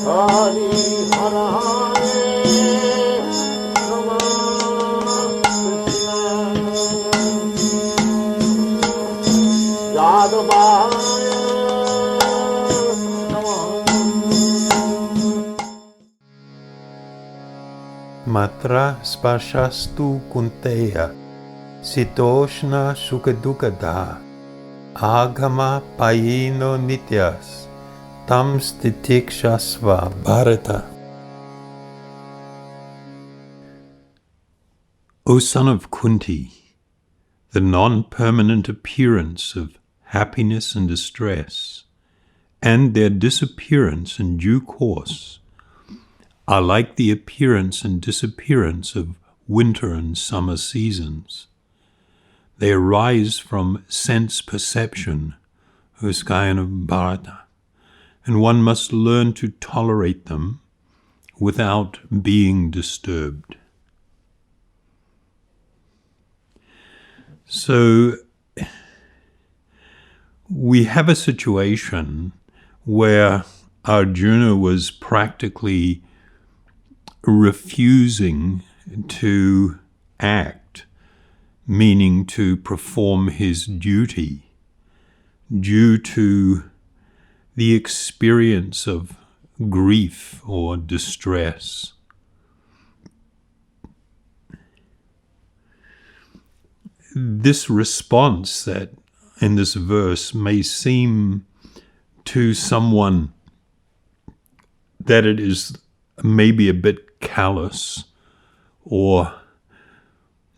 Hari Hara Rama Krishna Yadavaya Matra sparshastu kunteya sitoshna sukadukada agama payino nityas tam stitikshasva bharata. O son of Kunti, the non-permanent appearance of happiness and distress, and their disappearance in due course, are like the appearance and disappearance of winter and summer seasons. They arise from sense perception, O scion of Bharata, and one must learn to tolerate them without being disturbed. So, we have a situation where Arjuna was practically refusing to act, meaning to perform his duty, due to the experience of grief or distress. This response that in this verse may seem to someone that it is maybe a bit callous or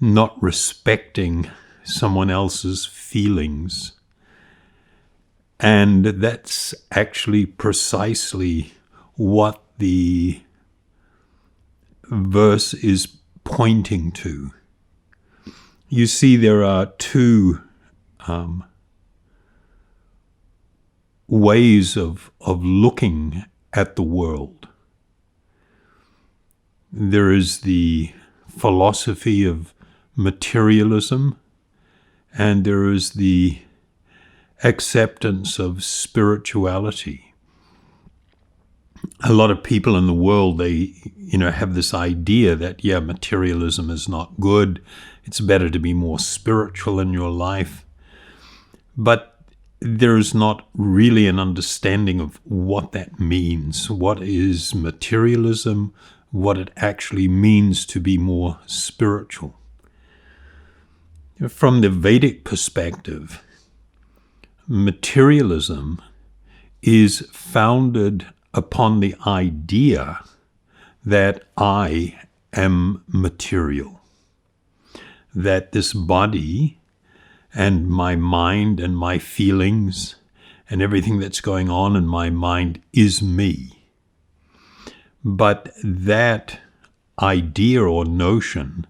not respecting someone else's feelings. And that's actually precisely what the verse is pointing to. You see, there are two ways of looking at the world. There is the philosophy of materialism, and there is the acceptance of spirituality. A lot of people in the world, they, have this idea that, materialism is not good. It's better to be more spiritual in your life. But there is not really an understanding of what that means. What is materialism? What it actually means to be more spiritual. From the Vedic perspective, materialism is founded upon the idea that I am material, that this body and my mind and my feelings and everything that's going on in my mind is me. But that idea or notion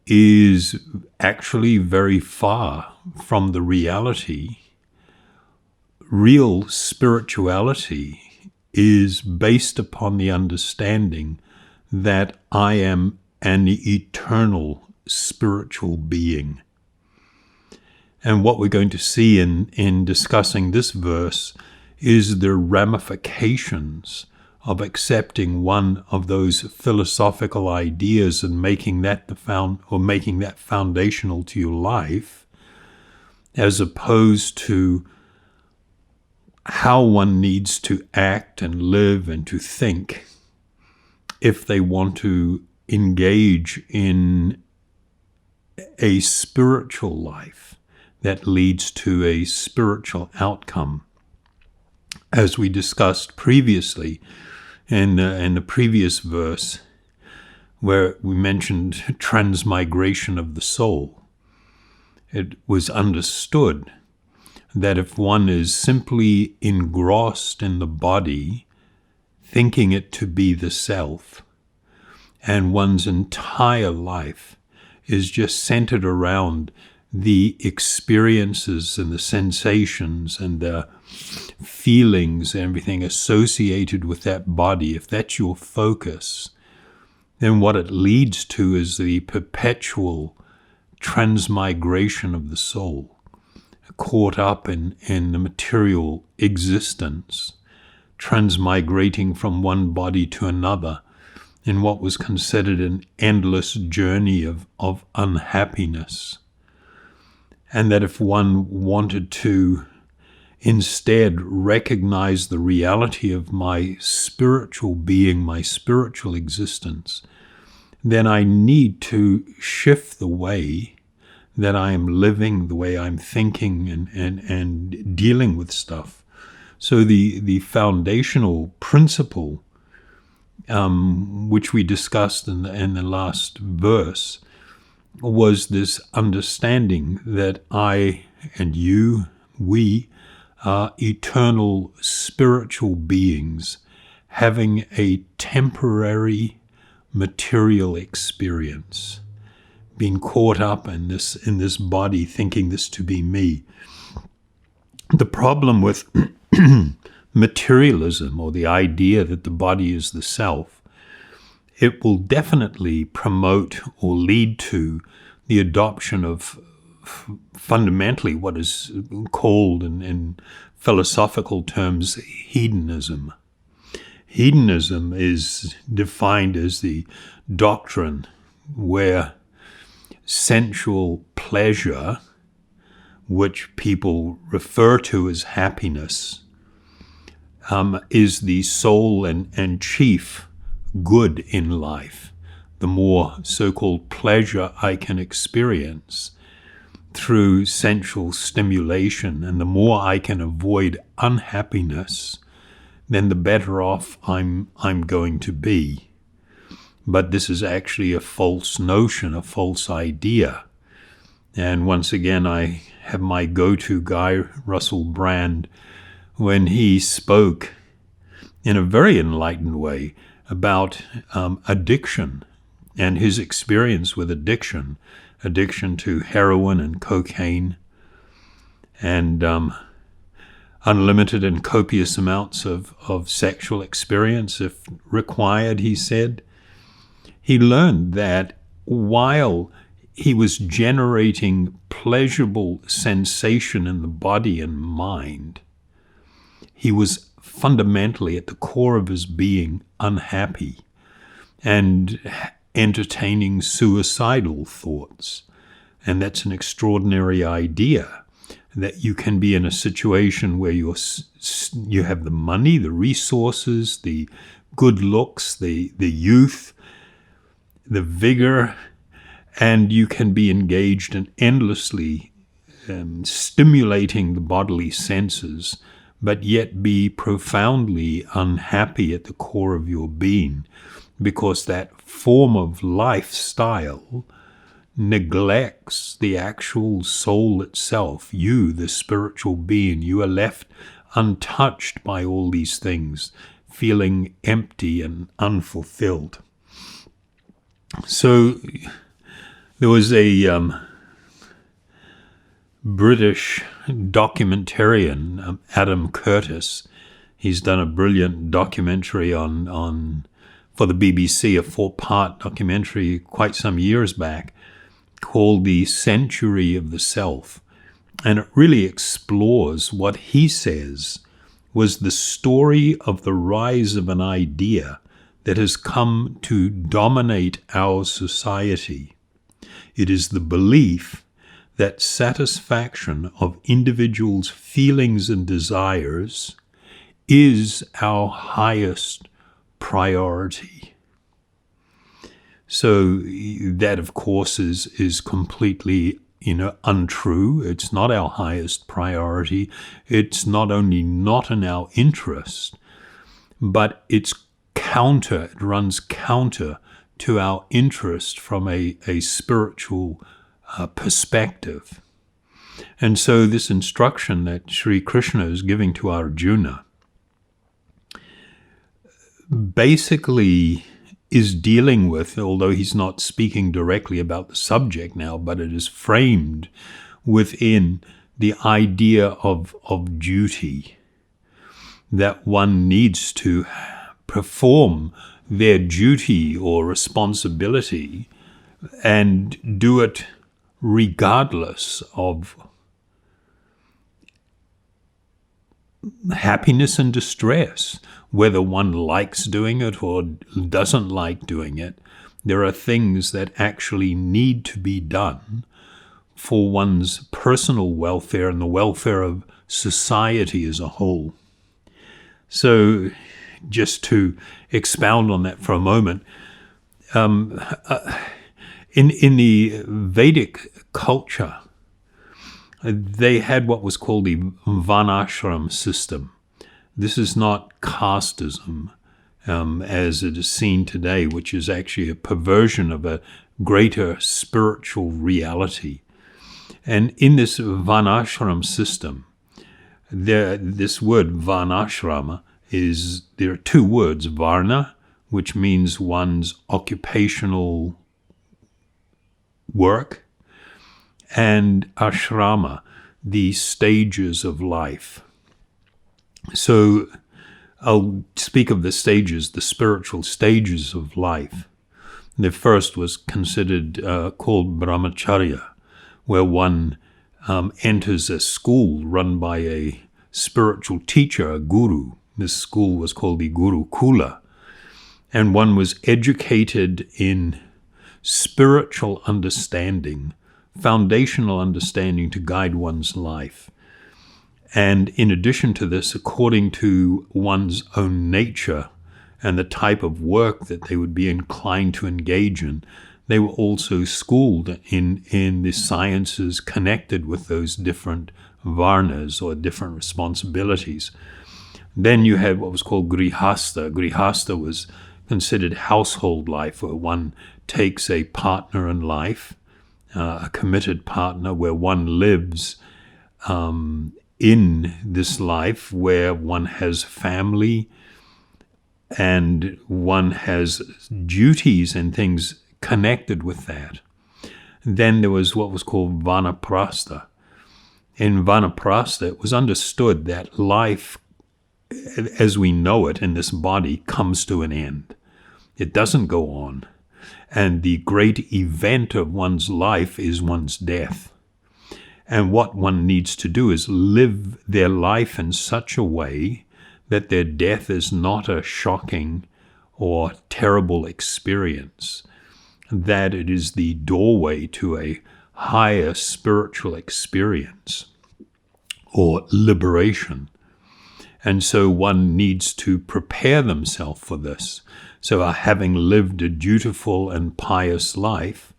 is actually very far from the reality. Real spirituality is based upon the understanding that I am an eternal spiritual being. And what we're going to see in discussing this verse is the ramifications of accepting one of those philosophical ideas and making that making that foundational to your life, as opposed to how one needs to act and live and to think if they want to engage in a spiritual life that leads to a spiritual outcome. As we discussed previously in the previous verse, where we mentioned transmigration of the soul, it was understood that if one is simply engrossed in the body, thinking it to be the self, and one's entire life is just centered around the experiences and the sensations and the feelings and everything associated with that body, if that's your focus, then what it leads to is the perpetual transmigration of the soul, caught up in the material existence, transmigrating from one body to another in what was considered an endless journey of unhappiness. And that if one wanted to instead recognize the reality of my spiritual being, my spiritual existence, then I need to shift the way that I am living, the way I'm thinking and dealing with stuff. So the foundational principle, which we discussed in the last verse, was this understanding that I and you, we, are eternal spiritual beings having a temporary material experience, being caught up in this body, thinking this to be me. The problem with materialism, or the idea that the body is the self, it will definitely promote or lead to the adoption of fundamentally what is called in philosophical terms hedonism. Hedonism is defined as the doctrine where sensual pleasure, which people refer to as happiness, is the sole and chief good in life. The more so-called pleasure I can experience through sensual stimulation, and the more I can avoid unhappiness, then the better off I'm going to be. But this is actually a false notion, a false idea. And once again, I have my go-to guy, Russell Brand, when he spoke in a very enlightened way about addiction and his experience with addiction to heroin and cocaine, and unlimited and copious amounts of sexual experience if required, he said. He learned that while he was generating pleasurable sensation in the body and mind, he was fundamentally at the core of his being unhappy and entertaining suicidal thoughts. And that's an extraordinary idea, that you can be in a situation where you have the money, the resources, the good looks, the youth, the vigor, and you can be engaged in endlessly stimulating the bodily senses, but yet be profoundly unhappy at the core of your being, because that form of lifestyle neglects the actual soul itself. You, the spiritual being, you are left untouched by all these things, feeling empty and unfulfilled. So there was a British documentarian, Adam Curtis. He's done a brilliant documentary for the BBC, a 4-part documentary quite some years back, called The Century of the Self. And it really explores what he says was the story of the rise of an idea that has come to dominate our society. It is the belief that satisfaction of individuals' feelings and desires is our highest priority. So that, of course, is completely untrue. It's not our highest priority. It's not only not in our interest, but it runs counter to our interest from a spiritual perspective. And so this instruction that Sri Krishna is giving to Arjuna basically is dealing with, although he's not speaking directly about the subject now, but it is framed within the idea of duty, that one needs to perform their duty or responsibility and do it regardless of happiness and distress, whether one likes doing it or doesn't like doing it. There are things that actually need to be done for one's personal welfare and the welfare of society as a whole. So just to expound on that for a moment, in the Vedic culture, they had what was called the Varnashram system. This is not casteism as it is seen today, which is actually a perversion of a greater spiritual reality. And in this Varnashram system, this word Varnashrama there are two words, Varna, which means one's occupational work, and ashrama, the stages of life. So I'll speak of the stages, the spiritual stages of life. The first was considered called brahmacharya, where one enters a school run by a spiritual teacher, a guru. This school was called the Gurukula, and one was educated in spiritual understanding, foundational understanding to guide one's life. And in addition to this, according to one's own nature and the type of work that they would be inclined to engage in, they were also schooled in the sciences connected with those different varnas or different responsibilities. Then you had what was called grihastha. Grihastha was considered household life, where one takes a partner in life, a committed partner, where one lives in this life, where one has family and one has duties and things connected with that. Then there was what was called vanaprastha. In vanaprastha, it was understood that life, as we know it in this body, comes to an end. It doesn't go on. And the great event of one's life is one's death. And what one needs to do is live their life in such a way that their death is not a shocking or terrible experience, that it is the doorway to a higher spiritual experience or liberation. And so one needs to prepare themselves for this. So having lived a dutiful and pious life,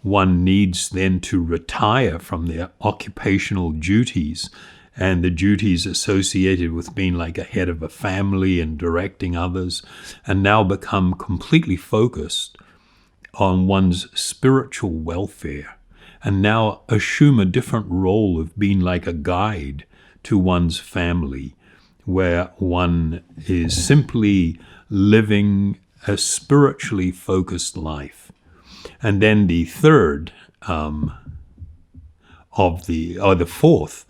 one needs then to retire from their occupational duties and the duties associated with being like a head of a family and directing others, and now become completely focused on one's spiritual welfare, and now assume a different role of being like a guide to one's family, where one is simply living a spiritually focused life. And then the third the fourth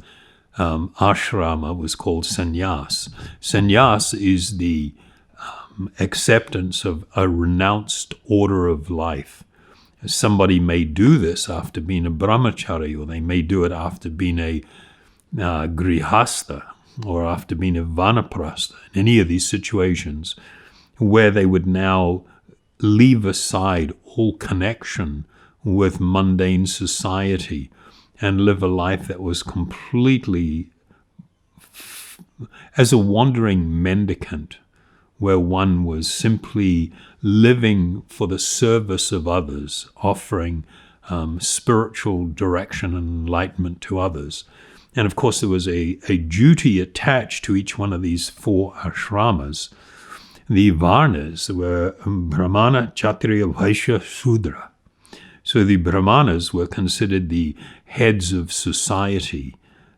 ashrama was called sannyas. Sannyas is the acceptance of a renounced order of life. Somebody may do this after being a brahmachari, or they may do it after being a grihastha, or after being a vanaprastha, in any of these situations, where they would now leave aside all connection with mundane society and live a life that was completely as a wandering mendicant, where one was simply living for the service of others, offering spiritual direction and enlightenment to others. And of course, there was a duty attached to each one of these four ashramas. The varnas were Brahmana, Kshatriya, Vaishya, Sudra. So the Brahmanas were considered the heads of society.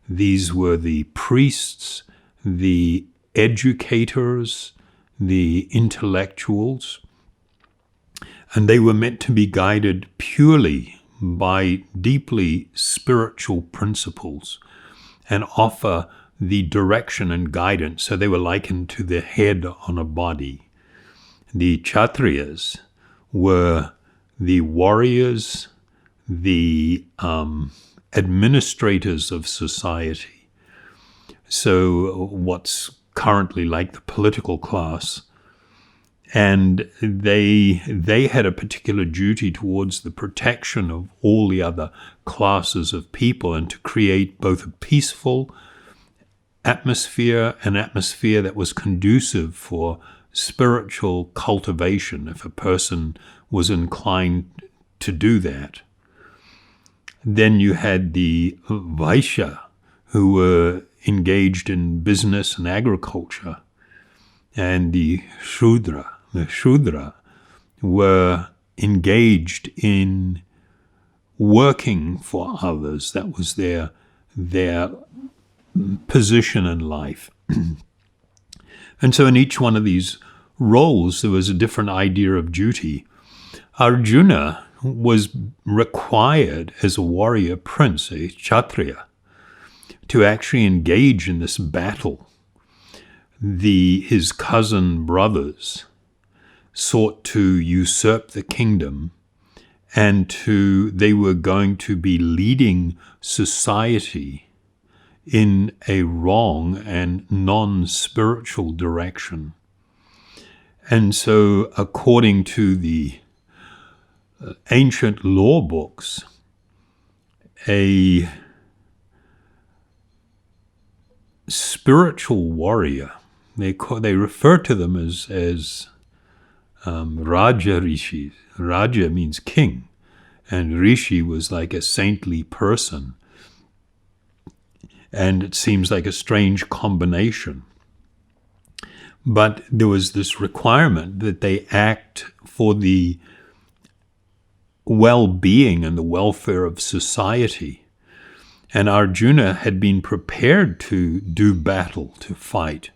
These were the priests, the educators, the intellectuals, and they were meant to be guided purely by deeply spiritual principles and offer the direction and guidance. So they were likened to the head on a body. The Kshatriyas were the warriors, the administrators of society. so what's currently like the political class. And they had a particular duty towards the protection of all the other classes of people, and to create both a peaceful atmosphere, an atmosphere that was conducive for spiritual cultivation, if a person was inclined to do that. Then you had the Vaishya, who were engaged in business and agriculture, and the Shudra. The Shudra were engaged in working for others. That was their position in life. And so in each one of these roles, there was a different idea of duty. Arjuna was required as a warrior prince, a Kshatriya, to actually engage in this battle. His cousin brothers sought to usurp the kingdom, and they were going to be leading society in a wrong and non-spiritual direction. And so, according to the ancient law books, a spiritual warrior, they refer to them as Raja Rishis. Raja means king, and Rishi was like a saintly person. And it seems like a strange combination. But there was this requirement that they act for the well-being and the welfare of society. And Arjuna had been prepared to do battle, to fight.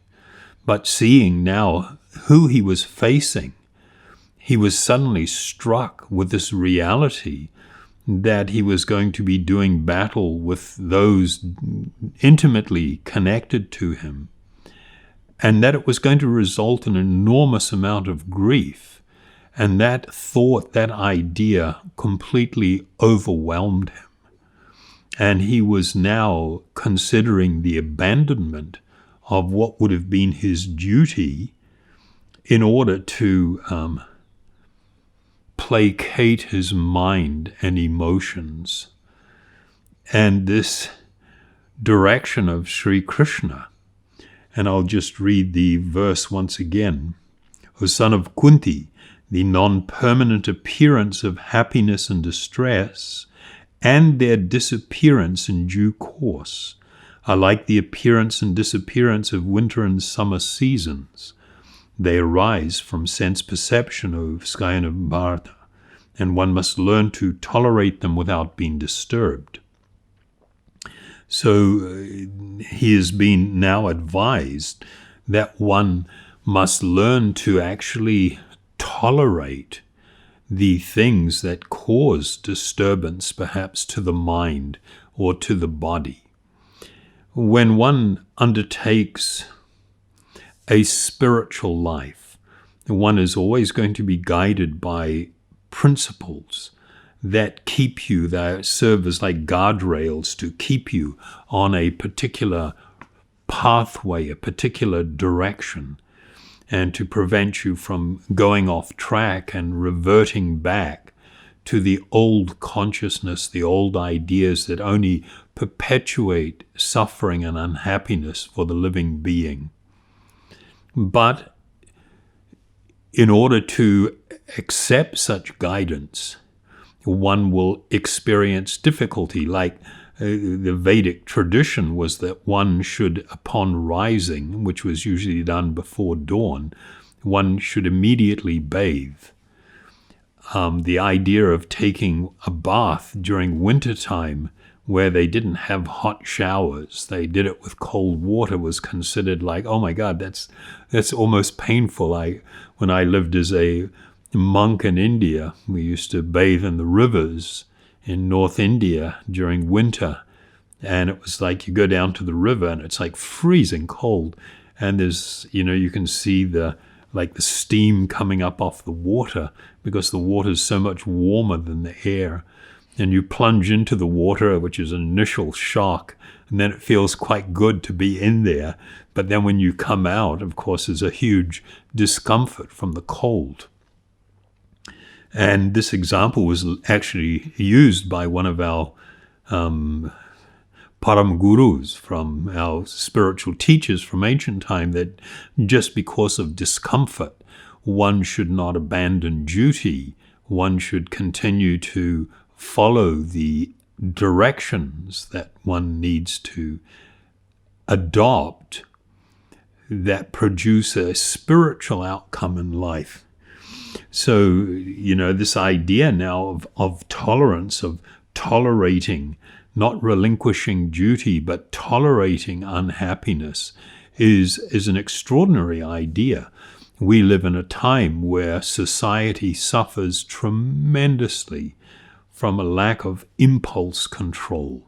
But seeing now who he was facing, he was suddenly struck with this reality that he was going to be doing battle with those intimately connected to him, and that it was going to result in an enormous amount of grief. And that thought, that idea, completely overwhelmed him. And he was now considering the abandonment of what would have been his duty in order to placate his mind and emotions. And this direction of Sri Krishna, and I'll just read the verse once again. O son of Kunti, the non-permanent appearance of happiness and distress, and their disappearance in due course, are like the appearance and disappearance of winter and summer seasons. They arise from sense perception, O Scion of Bharata, and one must learn to tolerate them without being disturbed. So he has been now advised that one must learn to actually tolerate the things that cause disturbance, perhaps to the mind or to the body. When one undertakes a spiritual life, one is always going to be guided by principles that keep you, that serve as like guardrails to keep you on a particular pathway, a particular direction, and to prevent you from going off track and reverting back to the old consciousness, the old ideas that only perpetuate suffering and unhappiness for the living being. But in order to accept such guidance, one will experience difficulty. Like the Vedic tradition was that one should, upon rising, which was usually done before dawn, one should immediately bathe. The idea of taking a bath during wintertime, where they didn't have hot showers, they did it with cold water, was considered like, oh my God, that's almost painful. When I lived as a monk in India, we used to bathe in the rivers in North India during winter, and it was like you go down to the river and it's like freezing cold, and there's, you can see the steam coming up off the water because the water is so much warmer than the air. And you plunge into the water, which is an initial shock, and then it feels quite good to be in there. But then when you come out, of course, there's a huge discomfort from the cold. And this example was actually used by one of our Param Gurus, from our spiritual teachers from ancient time, that just because of discomfort, one should not abandon duty. One should continue to follow the directions that one needs to adopt that produce a spiritual outcome in life. So, this idea now of tolerance, of tolerating, not relinquishing duty, but tolerating unhappiness is an extraordinary idea. We live in a time where society suffers tremendously from a lack of impulse control.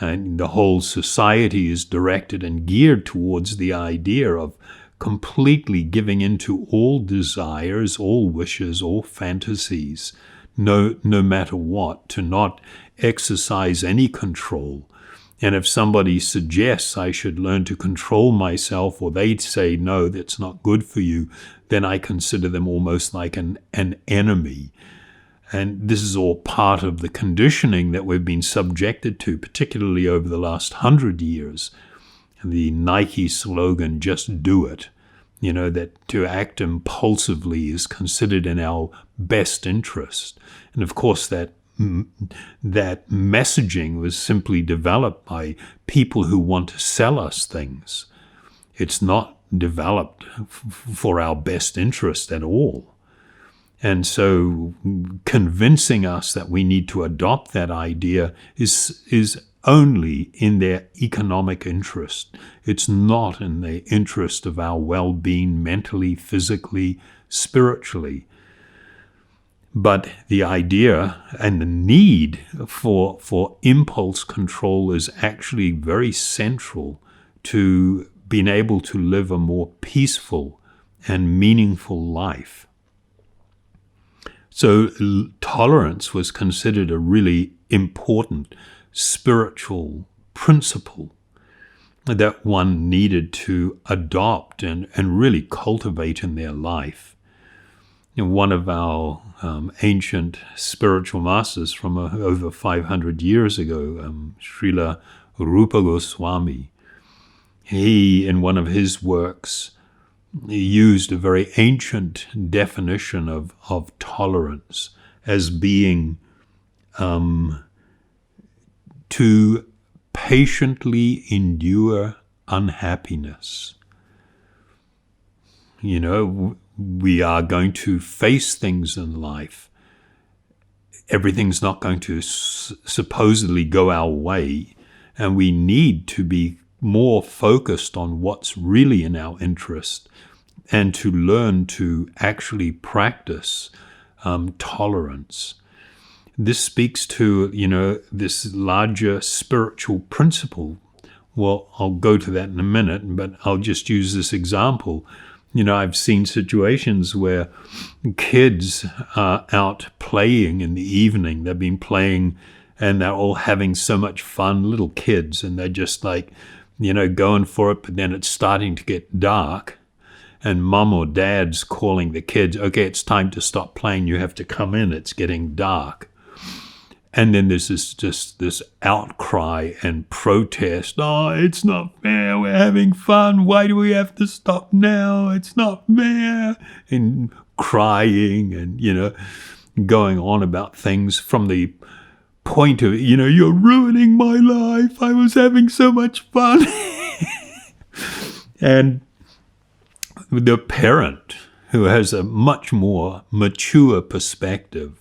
And the whole society is directed and geared towards the idea of completely giving into all desires, all wishes, all fantasies, no matter what, to not exercise any control. And if somebody suggests I should learn to control myself, or they say, no, that's not good for you, then I consider them almost like an enemy. And this is all part of the conditioning that we've been subjected to, particularly over the last 100 years. The Nike slogan, just do it, that to act impulsively is considered in our best interest. And of course, that messaging was simply developed by people who want to sell us things. It's not developed for our best interest at all. And so convincing us that we need to adopt that idea is only in their economic interest. It's not in the interest of our well-being mentally, physically, spiritually. But the idea and the need for impulse control is actually very central to being able to live a more peaceful and meaningful life. So tolerance was considered a really important spiritual principle that one needed to adopt and really cultivate in their life. One of our ancient spiritual masters from over 500 years ago, Srila Rupa Goswami, he, in one of his works, used a very ancient definition of tolerance as being to patiently endure unhappiness. We are going to face things in life. Everything's not going to supposedly go our way, and we need to be more focused on what's really in our interest and to learn to actually practice tolerance. This speaks to, this larger spiritual principle. Well, I'll go to that in a minute, but I'll just use this example. I've seen situations where kids are out playing in the evening. They've been playing and they're all having so much fun, little kids, and they're just like, going for it, but then it's starting to get dark. And mom or dad's calling the kids, okay, it's time to stop playing. You have to come in. It's getting dark. And then there's this outcry and protest. Oh, it's not fair. We're having fun. Why do we have to stop now? It's not fair. And crying and, going on about things from the point of, you're ruining my life. I was having so much fun. And the parent, who has a much more mature perspective,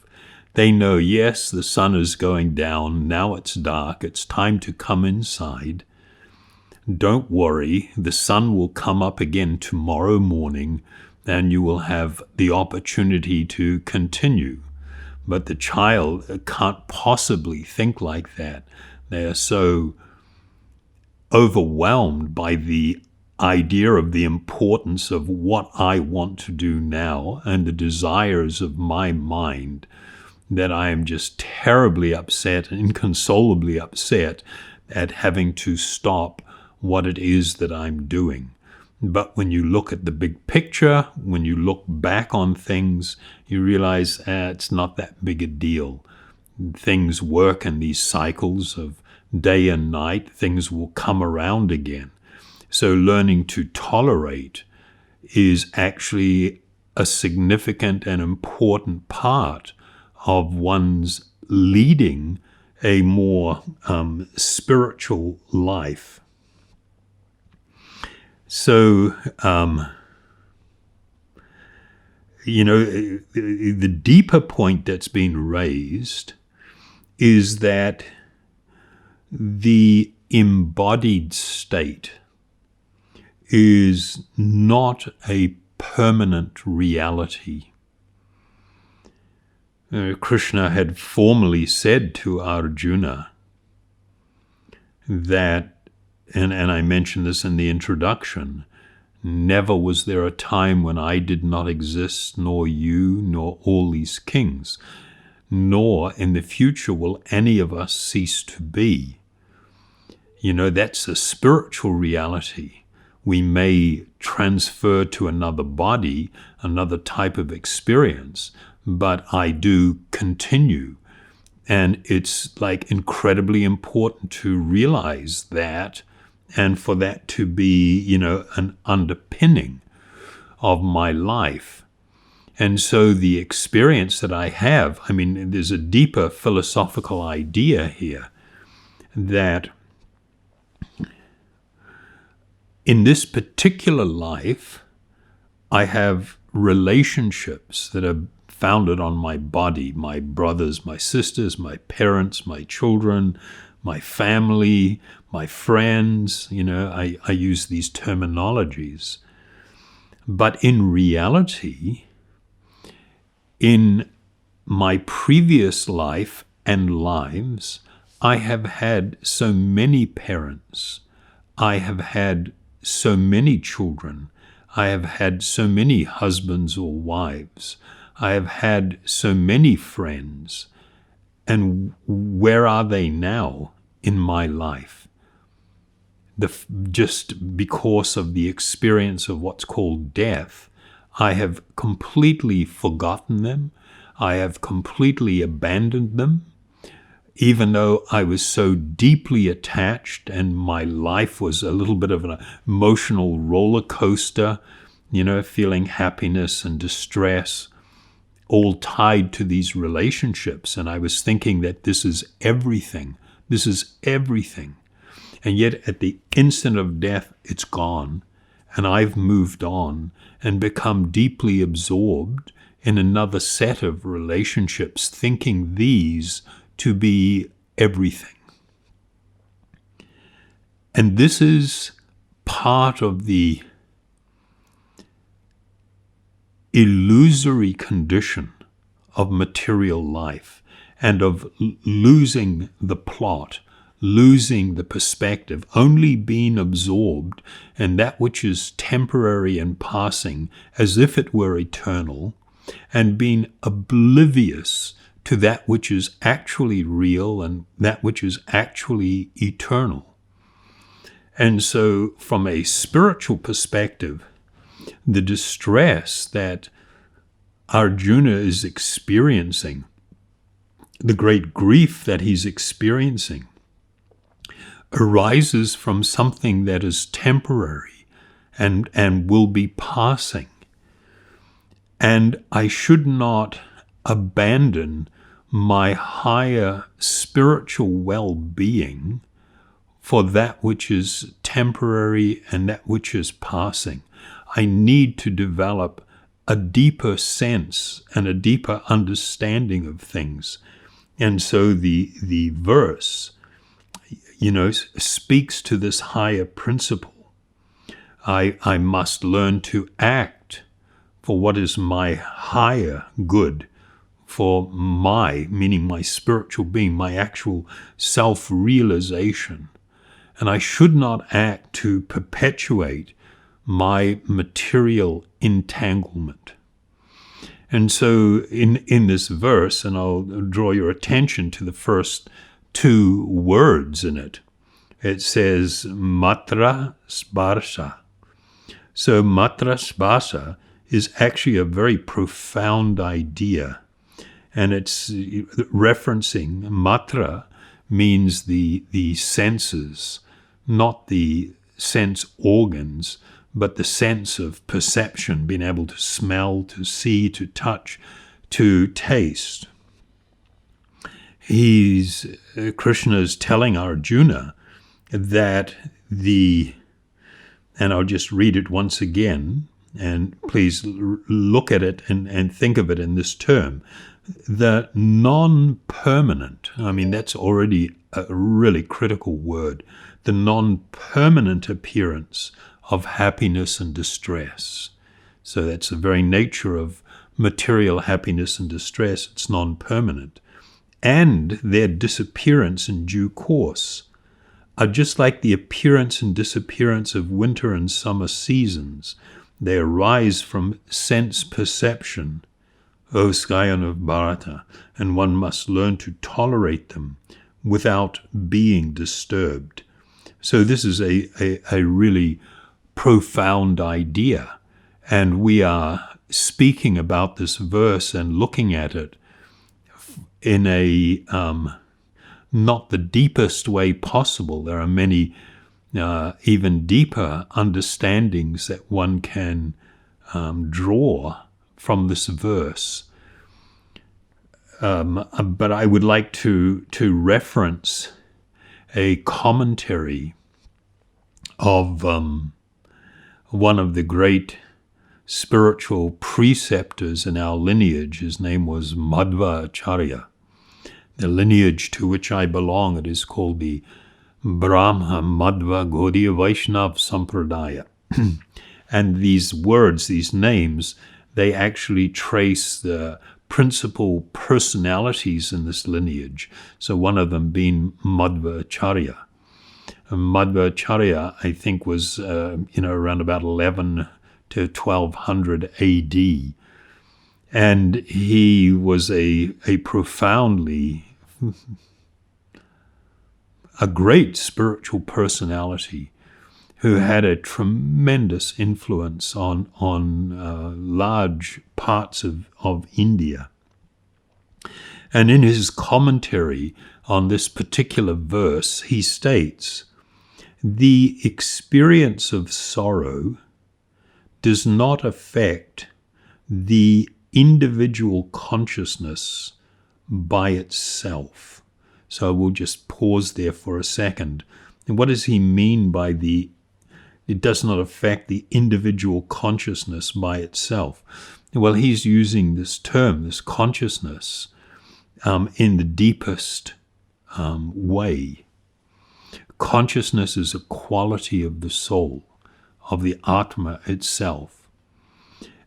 they know, yes, the sun is going down. Now it's dark. It's time to come inside. Don't worry. The sun will come up again tomorrow morning, and you will have the opportunity to continue. But the child can't possibly think like that. They are so overwhelmed by the idea of the importance of what I want to do now and the desires of my mind, that I am just terribly upset, inconsolably upset at having to stop what it is that I'm doing. But when you look at the big picture, when you look back on things, you realize it's not that big a deal. Things work in these cycles of day and night. Things will come around again. So learning to tolerate is actually a significant and important part of one's leading a more spiritual life. So, the deeper point that's been raised is that the embodied state is not a permanent reality. Krishna had formerly said to Arjuna that, and I mentioned this in the introduction, never was there a time when I did not exist, nor you, nor all these kings, nor in the future will any of us cease to be. That's a spiritual reality. We may transfer to another body, another type of experience, but I do continue. And it's like incredibly important to realize that, and for that to be, an underpinning of my life. And so the experience that I have, there's a deeper philosophical idea here that in this particular life, I have relationships that are founded on my body, my brothers, my sisters, my parents, my children, my family, my friends. I use these terminologies. But in reality, in my previous life and lives, I have had so many parents. I have had so many children. I have had so many husbands or wives. I have had so many friends. And where are they now in my life? Just because of the experience of what's called death, I have completely forgotten them. I have completely abandoned them. Even though I was so deeply attached and my life was a little bit of an emotional roller coaster, feeling happiness and distress, all tied to these relationships. And I was thinking that this is everything. This is everything. And yet at the instant of death, it's gone. And I've moved on and become deeply absorbed in another set of relationships, thinking these to be everything. And this is part of the illusory condition of material life and of losing the plot, losing the perspective, only being absorbed in that which is temporary and passing as if it were eternal, and being oblivious to that which is actually real and that which is actually eternal. And so from a spiritual perspective, the distress that Arjuna is experiencing, the great grief that he's experiencing, arises from something that is temporary and will be passing. And I should not abandon my higher spiritual well-being for that which is temporary and that which is passing. I need to develop a deeper sense and a deeper understanding of things. And so the verse, speaks to this higher principle. I must learn to act for what is my higher good, for meaning my spiritual being, my actual self-realization. And I should not act to perpetuate my material entanglement. And so in this verse, and I'll draw your attention to the first two words in it, it says matra sparsha. So matra sparsha is actually a very profound idea. And it's referencing matra means the senses, not the sense organs, but the sense of perception, being able to smell, to see, to touch, to taste. Krishna's telling Arjuna that and I'll just read it once again, and please look at it and think of it in this term. The non-permanent, that's already a really critical word, the non-permanent appearance of happiness and distress. So that's the very nature of material happiness and distress. It's non-permanent. And their disappearance in due course are just like the appearance and disappearance of winter and summer seasons. They arise from sense perception, O Scion of Bharata, and one must learn to tolerate them without being disturbed. So this is a really profound idea, and we are speaking about this verse and looking at it in a not the deepest way possible. There are many even deeper understandings that one can draw from this verse. But I would like to reference a commentary of one of the great spiritual preceptors in our lineage. His name was Madhva Acharya. The lineage to which I belong, it is called the Brahma Madhva Gaudiya Vaishnav Sampradaya. And these words, these names, they actually trace the principal personalities in this lineage. So one of them being Madhva Acharya. Madhva Acharya, I think, was around about 11 to 1200 AD. And he was a profoundly, a great spiritual personality who had a tremendous influence on large parts of India. And in his commentary on this particular verse, he states, the experience of sorrow does not affect the individual consciousness by itself. So we'll just pause there for a second. And what does he mean by it does not affect the individual consciousness by itself? Well, he's using this term, this consciousness, in the deepest way. Consciousness is a quality of the soul, of the Atma itself.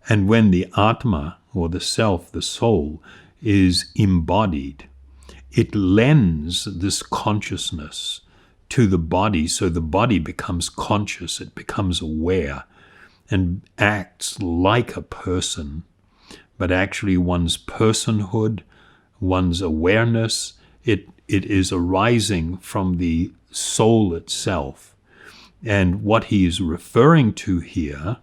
And when the Atma, or the self, the soul, is embodied, it lends this consciousness to the body, so the body becomes conscious, it becomes aware, and acts like a person. But actually one's personhood, one's awareness, it is arising from the soul itself. And what he is referring to here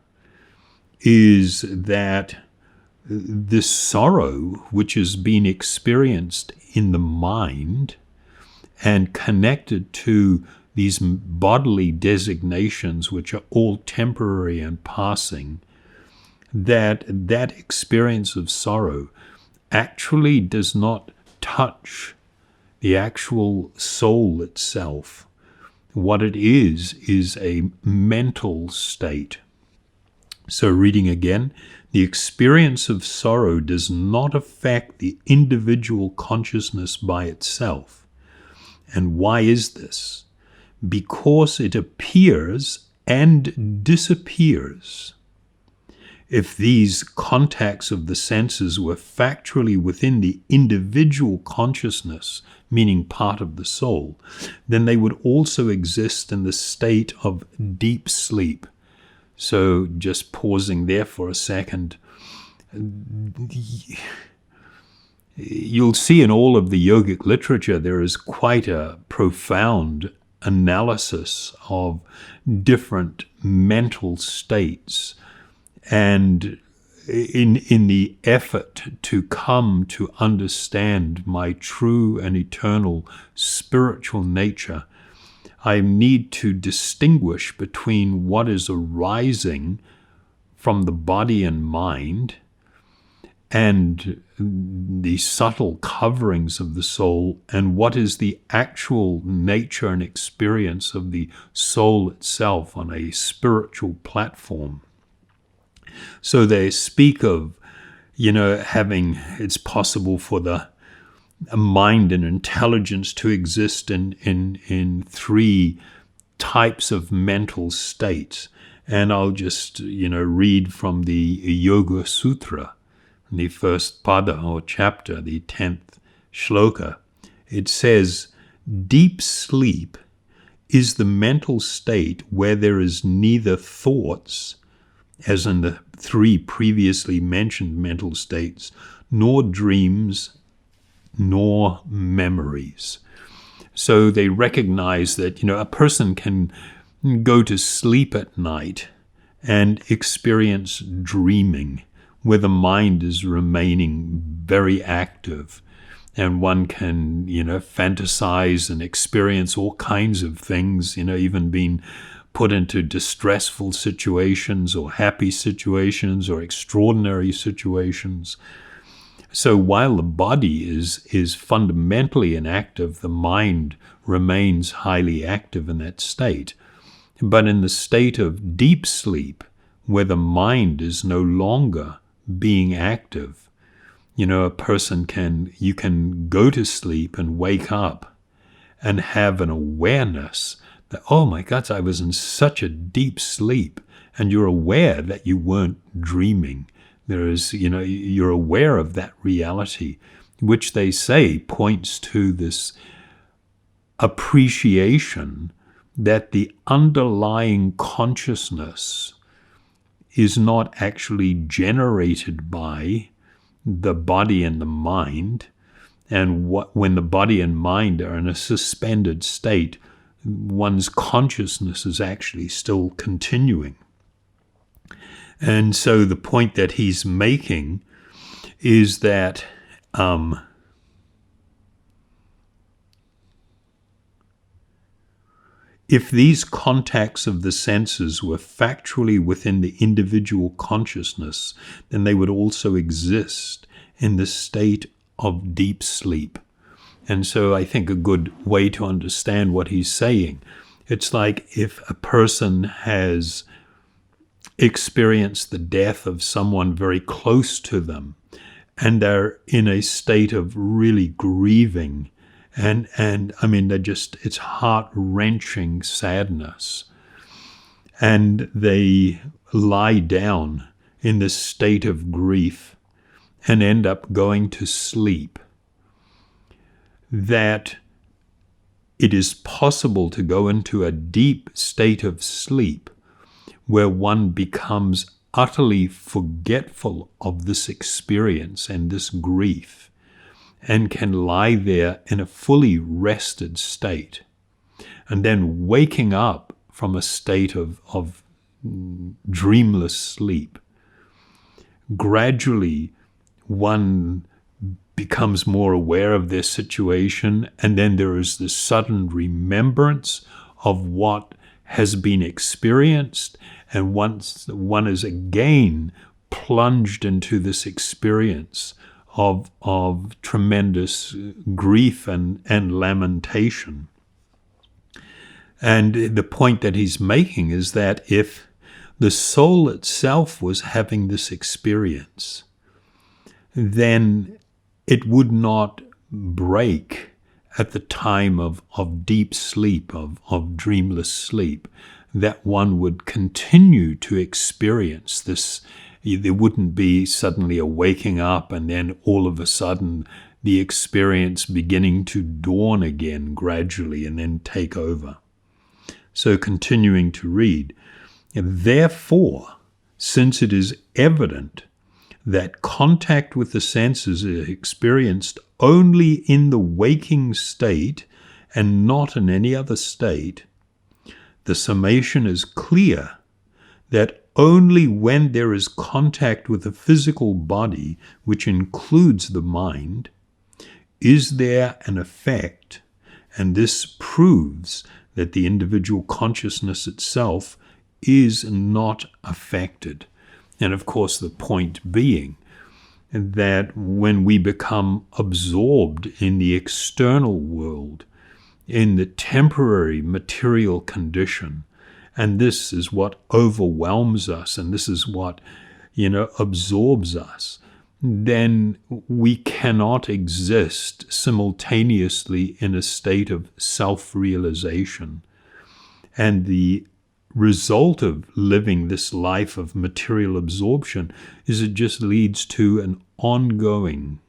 is that this sorrow which is being experienced in the mind and connected to these bodily designations which are all temporary and passing, that experience of sorrow actually does not touch the actual soul itself. What it is a mental state. So reading again, the experience of sorrow does not affect the individual consciousness by itself. And why is this? Because it appears and disappears. If these contacts of the senses were factually within the individual consciousness, meaning part of the soul, then they would also exist in the state of deep sleep. So just pausing there for a second, you'll see in all of the yogic literature there is quite a profound analysis of different mental states, and in the effort to come to understand my true and eternal spiritual nature, I need to distinguish between what is arising from the body and mind and the subtle coverings of the soul, and what is the actual nature and experience of the soul itself on a spiritual platform. So they speak of, having, it's possible for the mind and intelligence to exist in three types of mental states. And I'll just, read from the Yoga Sutra, the first pada or chapter, the 10th shloka. It says, "Deep sleep is the mental state where there is neither thoughts, as in the three previously mentioned mental states, nor dreams, nor memories." So they recognize that, a person can go to sleep at night and experience dreaming, where the mind is remaining very active, and one can, fantasize and experience all kinds of things, even being put into distressful situations or happy situations or extraordinary situations. So while the body is fundamentally inactive, the mind remains highly active in that state. But in the state of deep sleep, where the mind is no longer being active, a person you can go to sleep and wake up and have an awareness that, oh my God, I was in such a deep sleep, and you're aware that you weren't dreaming. There is, you're aware of that reality, which they say points to this appreciation that the underlying consciousness is not actually generated by the body and the mind, and when the body and mind are in a suspended state, one's consciousness is actually still continuing. And so the point that he's making is that if these contacts of the senses were factually within the individual consciousness, then they would also exist in the state of deep sleep. And so I think a good way to understand what he's saying, it's like if a person has experienced the death of someone very close to them, and they're in a state of really grieving, and I mean, it's heart-wrenching sadness, and they lie down in this state of grief and end up going to sleep, that it is possible to go into a deep state of sleep where one becomes utterly forgetful of this experience and this grief, and can lie there in a fully rested state, and then waking up from a state of dreamless sleep. Gradually, one becomes more aware of their situation, and then there is this sudden remembrance of what has been experienced, and once one is again plunged into this experience of tremendous grief and lamentation. And the point that he's making is that if the soul itself was having this experience, then it would not break at the time of deep sleep, of dreamless sleep, that one would continue to experience this. There wouldn't be suddenly a waking up and then all of a sudden the experience beginning to dawn again gradually and then take over. So continuing to read, therefore, since it is evident that contact with the senses is experienced only in the waking state and not in any other state, the summation is clear that only when there is contact with the physical body, which includes the mind, is there an effect, and this proves that the individual consciousness itself is not affected. And of course, the point being that when we become absorbed in the external world, in the temporary material condition, and this is what overwhelms us, and this is what, absorbs us, then we cannot exist simultaneously in a state of self-realization. And the result of living this life of material absorption is it just leads to an ongoing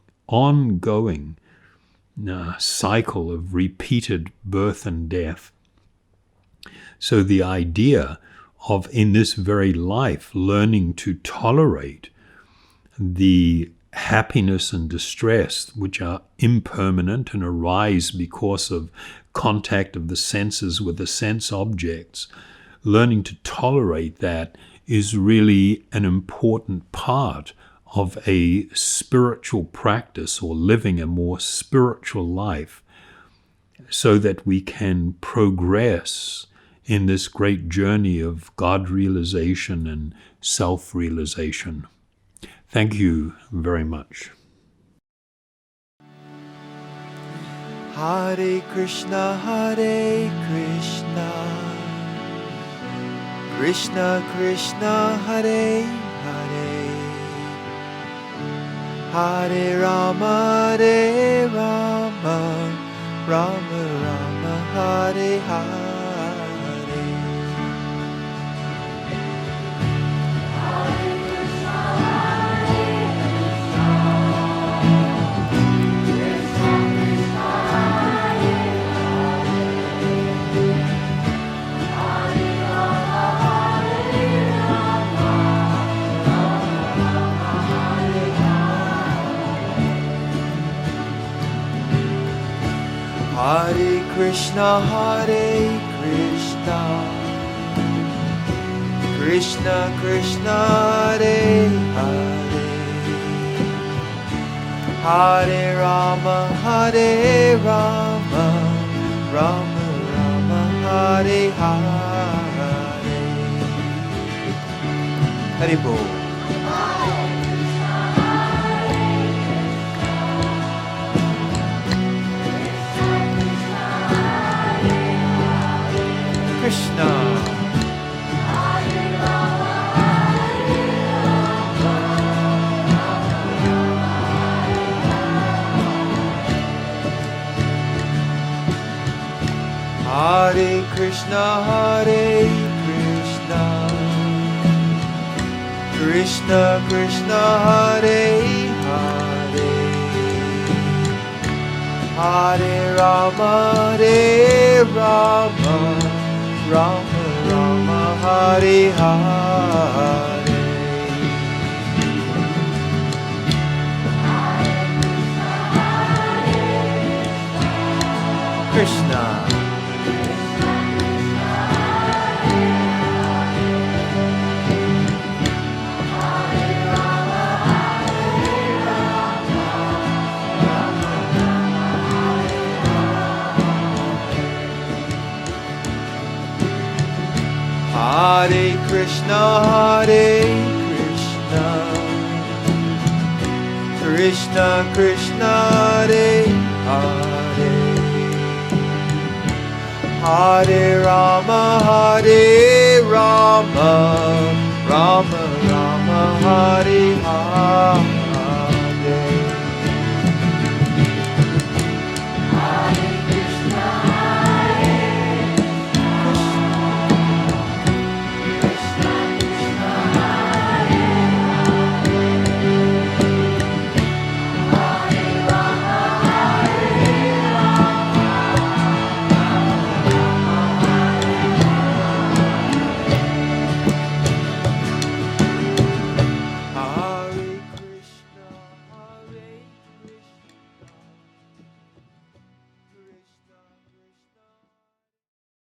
cycle of repeated birth and death. So the idea of, in this very life, learning to tolerate the happiness and distress which are impermanent and arise because of contact of the senses with the sense objects, learning to tolerate that is really an important part of a spiritual practice, or living a more spiritual life, so that we can progress in this great journey of God realization and self-realization. Thank you very much. Hare Krishna, Krishna Krishna, Hare Hare, Hare Rama, Rama Rama, Hare Hare. Hare Krishna, Krishna Krishna, Hare Hare, Hare Rama, Rama Rama, Hare Hare. Haribol. Krishna. Hare Krishna, Krishna Krishna, Hare Hare, Hare Rama, Rama Rama, Hare Hare. Krishna. Hare Krishna, Krishna Krishna, Hare Hare, Hare Rama, Rama